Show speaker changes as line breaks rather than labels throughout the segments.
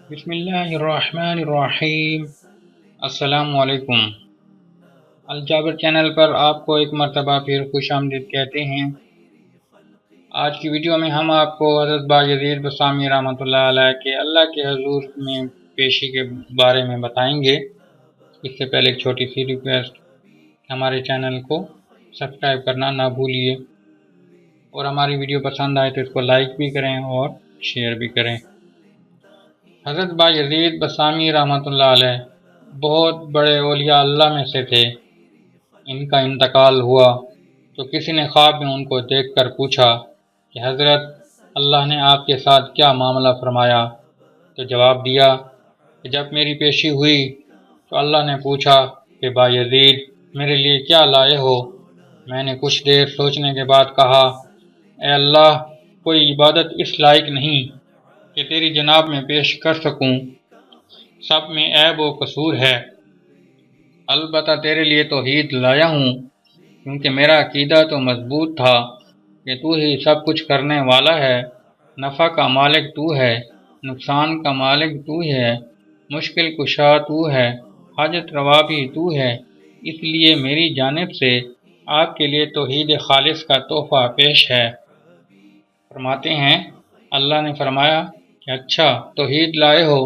بسم اللہ الرحمن الرحیم۔ السلام علیکم۔ الجابر چینل پر آپ کو ایک مرتبہ پھر خوش آمدید کہتے ہیں۔ آج کی ویڈیو میں ہم آپ کو حضرت بایزید بسطامی رحمۃ اللہ علیہ کے اللہ کے حضور میں پیشی کے بارے میں بتائیں گے۔ اس سے پہلے ایک چھوٹی سی ریکویسٹ، ہمارے چینل کو سبسکرائب کرنا نہ بھولیے، اور ہماری ویڈیو پسند آئے تو اس کو لائک بھی کریں اور شیئر بھی کریں۔ حضرت بایزید بسطامی رحمۃ اللہ علیہ بہت بڑے اولیاء اللہ میں سے تھے۔ ان کا انتقال ہوا تو کسی نے خواب میں ان کو دیکھ کر پوچھا کہ حضرت، اللہ نے آپ کے ساتھ کیا معاملہ فرمایا؟ تو جواب دیا کہ جب میری پیشی ہوئی تو اللہ نے پوچھا کہ بایزید، میرے لیے کیا لائے ہو؟ میں نے کچھ دیر سوچنے کے بعد کہا، اے اللہ، کوئی عبادت اس لائق نہیں کہ تیری جناب میں پیش کر سکوں، سب میں عیب و قصور ہے۔ البتہ تیرے لیے توحید لایا ہوں، کیونکہ میرا عقیدہ تو مضبوط تھا کہ تو ہی سب کچھ کرنے والا ہے، نفع کا مالک تو ہے، نقصان کا مالک تو ہے، مشکل کشا تو ہے، حاجت روا بھی تو ہے، اس لیے میری جانب سے آپ کے لیے توحید خالص کا تحفہ پیش ہے۔ فرماتے ہیں، اللہ نے فرمایا کہ اچھا توحید لائے ہو،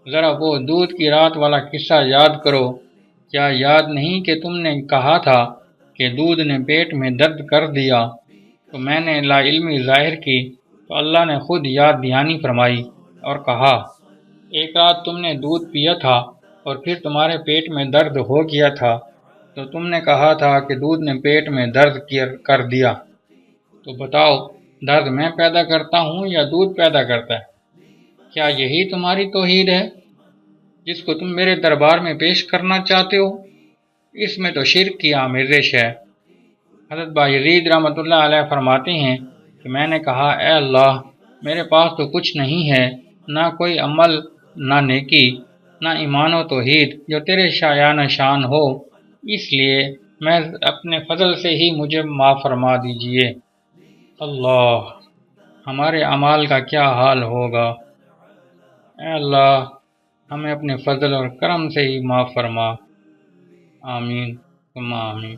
ذرا وہ دودھ کی رات والا قصہ یاد کرو۔ کیا یاد نہیں کہ تم نے کہا تھا کہ دودھ نے پیٹ میں درد کر دیا تو میں نے لا علمی ظاہر کی، تو اللہ نے خود یاد دہانی فرمائی اور کہا، ایک رات تم نے دودھ پیا تھا اور پھر تمہارے پیٹ میں درد ہو گیا تھا، تو تم نے کہا تھا کہ دودھ نے پیٹ میں درد کر دیا، تو بتاؤ درد میں پیدا کرتا ہوں یا دودھ پیدا کرتا ہے؟ کیا یہی تمہاری توحید ہے جس کو تم میرے دربار میں پیش کرنا چاہتے ہو؟ اس میں تو شرک کی آمیزش ہے۔ حضرت بایزید رحمۃ اللہ علیہ فرماتے ہیں کہ میں نے کہا، اے اللہ، میرے پاس تو کچھ نہیں ہے، نہ کوئی عمل، نہ نیکی، نہ ایمان و توحید جو تیرے شایان شان ہو، اس لیے میں اپنے فضل سے ہی مجھے معاف فرما دیجئے۔ اللہ، ہمارے اعمال کا کیا حال ہوگا؟ اے اللہ، ہمیں اپنے فضل اور کرم سے ہی معاف فرما۔ آمین ثم آمین۔